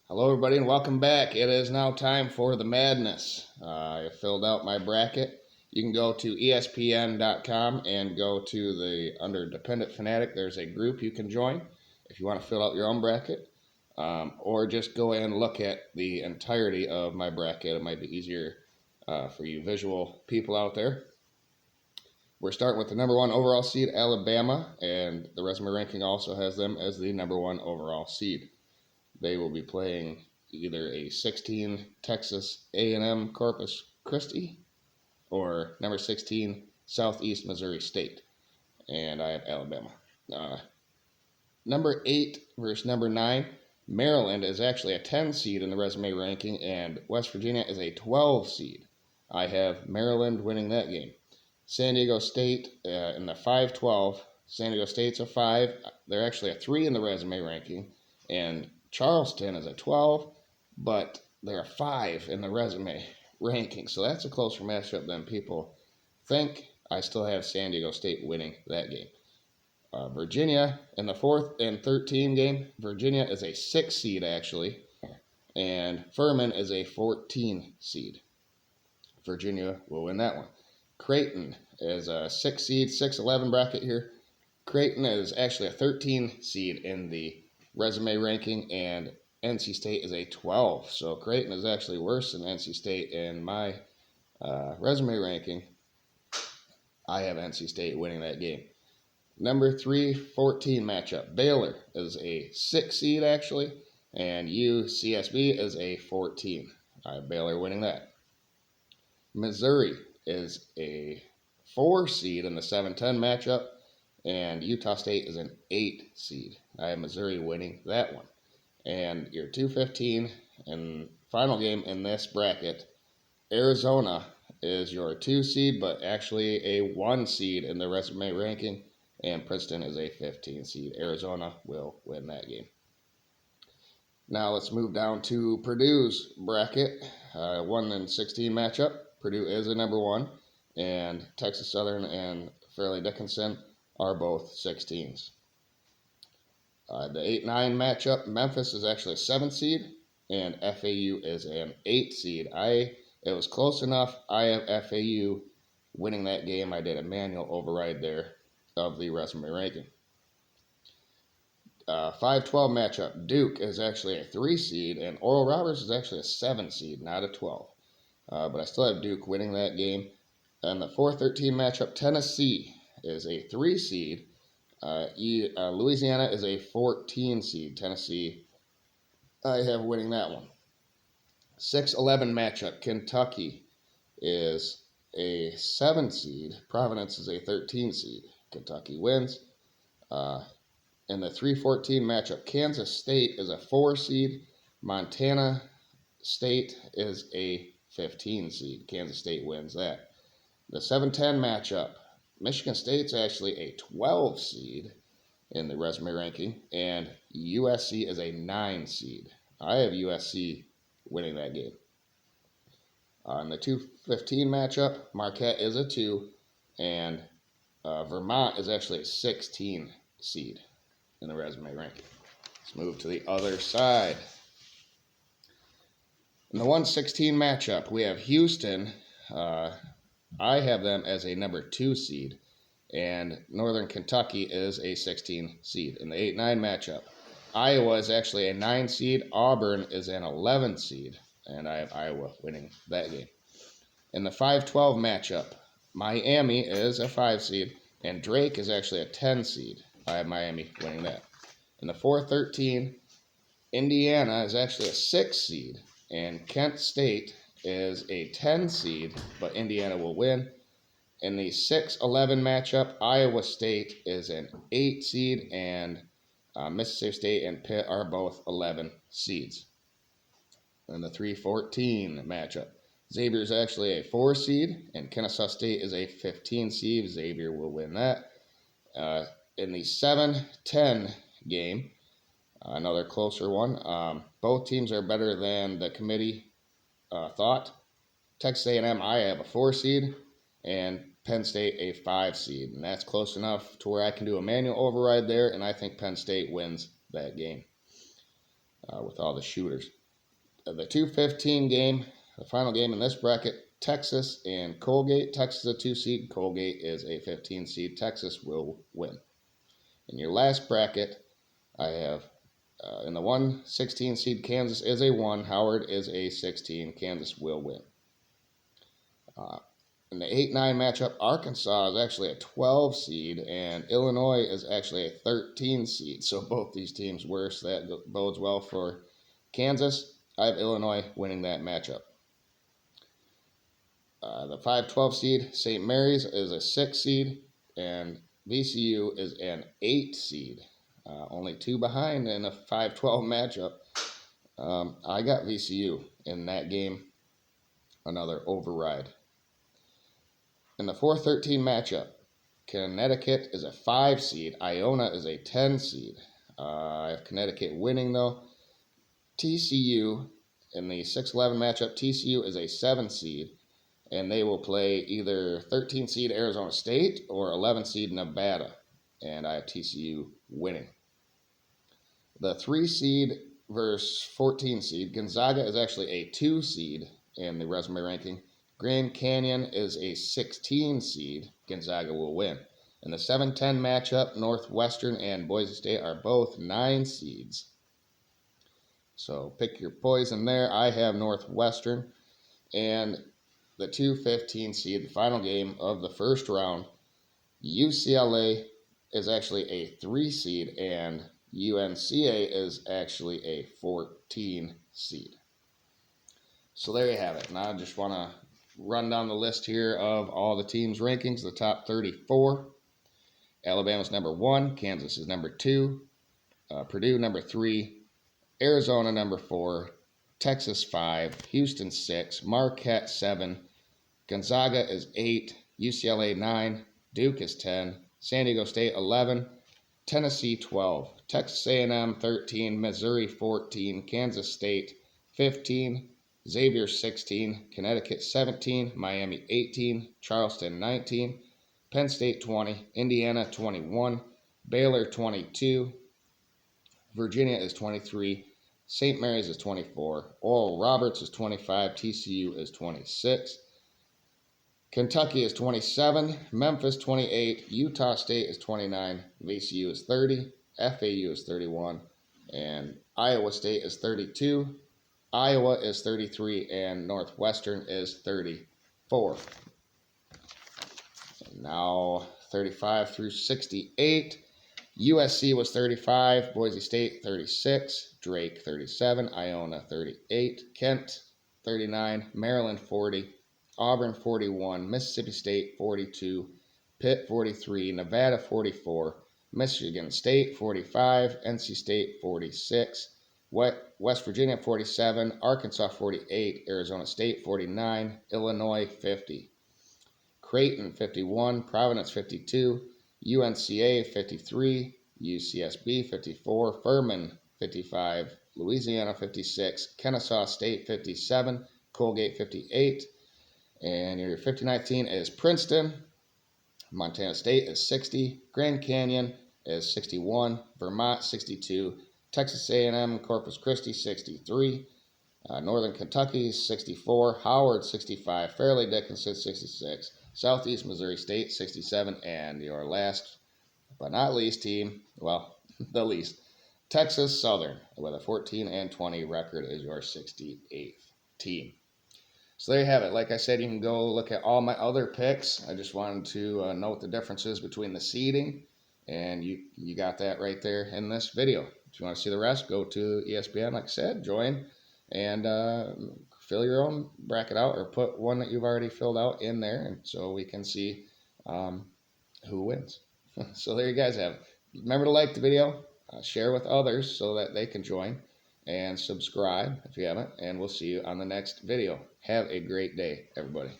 Hello, everybody, and welcome back. It is now time for the madness. I filled out my bracket. You can go to ESPN.com and go to under Dependent Fanatic. There's a group you can join if you want to fill out your own bracket, or just go and look at the entirety of my bracket. It might be easier for you visual people out there. We're starting with the number one overall seed, Alabama, and the resume ranking also has them as the number one overall seed. They will be playing either a 16 Texas A&M Corpus Christi or number 16 Southeast Missouri State, and I have Alabama. Number 8 versus number 9. Maryland is actually a 10 seed in the resume ranking, and West Virginia is a 12 seed. I have Maryland winning that game. San Diego State in the 5-12. San Diego State's a 5. They're actually a 3 in the resume ranking, and Charleston is a 12, but they're a 5 in the resume ranking. So that's a closer matchup than people think. I still have San Diego State winning that game. Virginia in the 4th and 13 game. Virginia is a 6 seed, actually, and Furman is a 14 seed. Virginia will win that one. Creighton is a 6 seed, 6-11 bracket here. Creighton is actually a 13 seed in the resume ranking, and NC State is a 12. So Creighton is actually worse than NC State in my resume ranking. I have NC State winning that game. Number 3-14 matchup. Baylor is a 6 seed, actually, and UCSB is a 14. I have Baylor winning that. Missouri is a 4 seed in the 7-10 matchup, and Utah State is an 8 seed. I have Missouri winning that one. And your 2-15 and final game in this bracket, Arizona is your 2 seed, but actually a 1 seed in the resume ranking, and Princeton is a 15 seed. Arizona will win that game. Now let's move down to Purdue's bracket. 1-16 matchup. Purdue is a number 1, and Texas Southern and Fairleigh Dickinson are both 16s. The 8-9 matchup, Memphis is actually a 7 seed, and FAU is an 8 seed. It was close enough. I have FAU winning that game. I did a manual override there of the resume ranking. 5-12 matchup, Duke is actually a 3 seed, and Oral Roberts is actually a 7 seed, not a 12. But I still have Duke winning that game. And the 4-13 matchup, Tennessee is a 3 seed. Louisiana is a 14 seed. Tennessee, I have winning that one. 6-11 matchup, Kentucky is a 7 seed. Providence is a 13 seed. Kentucky wins. In the 3-14 matchup, Kansas State is a 4 seed. Montana State is a 15 seed. Kansas State wins that. The 7-10 matchup, Michigan State's actually a 12 seed in the resume ranking, and USC is a 9 seed. I have USC winning that game. In the 2-15 matchup, Marquette is a 2, and Vermont is actually a 16 seed in the resume ranking. Let's move to the other side. In the 1-16 matchup, we have Houston. I have them as a number 2 seed, and Northern Kentucky is a 16 seed. In the 8-9 matchup, Iowa is actually a 9 seed. Auburn is an 11 seed, and I have Iowa winning that game. In the 5-12 matchup, Miami is a 5 seed, and Drake is actually a 10 seed. I have Miami winning that. In the 4-13, Indiana is actually a 6 seed, and Kent State is a 10 seed, but Indiana will win. In the 6-11 matchup, Iowa State is an 8 seed, and Mississippi State and Pitt are both 11 seeds. In the 3-14 matchup, Xavier is actually a 4 seed, and Kennesaw State is a 15 seed. Xavier will win that. In the 7-10 game, another closer one, both teams are better than the committee thought. Texas A&M, I have a 4 seed, and Penn State a 5 seed, and that's close enough to where I can do a manual override there, and I think Penn State wins that game with all the shooters. The 2-15 game, the final game in this bracket, Texas and Colgate. Texas is a 2 seed, Colgate is a 15 seed. Texas will win. In your last bracket, I have in the 1-16 seed, Kansas is a 1, Howard is a 16. Kansas will win. In the 8-9 matchup, Arkansas is actually a 12 seed, and Illinois is actually a 13 seed. So both these teams worse. That bodes well for Kansas. I have Illinois winning that matchup. The 5-12 seed, St. Mary's is a 6 seed, and VCU is an 8 seed. Only 2 behind in a 5-12 matchup. I got VCU in that game. Another override. In the 4-13 matchup, Connecticut is a 5 seed. Iona is a 10 seed. I have Connecticut winning, though. TCU, in the 6-11 matchup, TCU is a 7 seed, and they will play either 13 seed Arizona State or 11 seed Nevada, and I have TCU winning. The 3 seed versus 14 seed, Gonzaga is actually a 2 seed in the resume ranking. Grand Canyon is a 16 seed. Gonzaga will win. In the 7-10 matchup, Northwestern and Boise State are both 9 seeds. So pick your poison there. I have Northwestern. And the 2-15 seed, the final game of the first round, UCLA is actually a 3 seed, and UNCA is actually a 14 seed. So there you have it. And I just want to run down the list here of all the teams' rankings, the top 34. Alabama's number 1, Kansas is number 2, Purdue number 3, Arizona number 4, Texas 5, Houston 6, Marquette 7, Gonzaga is 8, UCLA 9, Duke is 10, San Diego State 11, Tennessee 12, Texas A&M 13, Missouri 14, Kansas State 15, Xavier 16, Connecticut 17, Miami 18, Charleston 19, Penn State 20, Indiana 21, Baylor 22, Virginia is 23, St. Mary's is 24, Oral Roberts is 25, TCU is 26, Kentucky is 27, Memphis 28, Utah State is 29, VCU is 30, FAU is 31, and Iowa State is 32, Iowa is 33, and Northwestern is 34. And now 35 through 68. USC was 35, Boise State 36, Drake 37, Iona 38, Kent 39, Maryland 40, Auburn 41, Mississippi State 42, Pitt 43, Nevada 44, Michigan State 45, NC State 46, West Virginia 47, Arkansas 48, Arizona State 49, Illinois 50, Creighton 51, Providence 52, UNCA 53, UCSB 54, Furman 55, Louisiana 56, Kennesaw State 57, Colgate 58, and your 59th team is Princeton. Montana State is 60, Grand Canyon is 61, Vermont 62, Texas A&M Corpus Christi 63, Northern Kentucky 64, Howard 65, Fairleigh Dickinson 66, Southeast Missouri State 67, and your last but not least team, well, the least, Texas Southern with a 14-20 record is your 68th team. So there you have it. Like I said, you can go look at all my other picks. I just wanted to note the differences between the seeding, and you got that right there in this video. If you want to see the rest, go to ESPN, like I said, join, and fill your own bracket out, or put one that you've already filled out in there, and so we can see who wins. So there you guys have it. Remember to like the video, share with others so that they can join, and subscribe if you haven't, and we'll see you on the next video. Have a great day, everybody.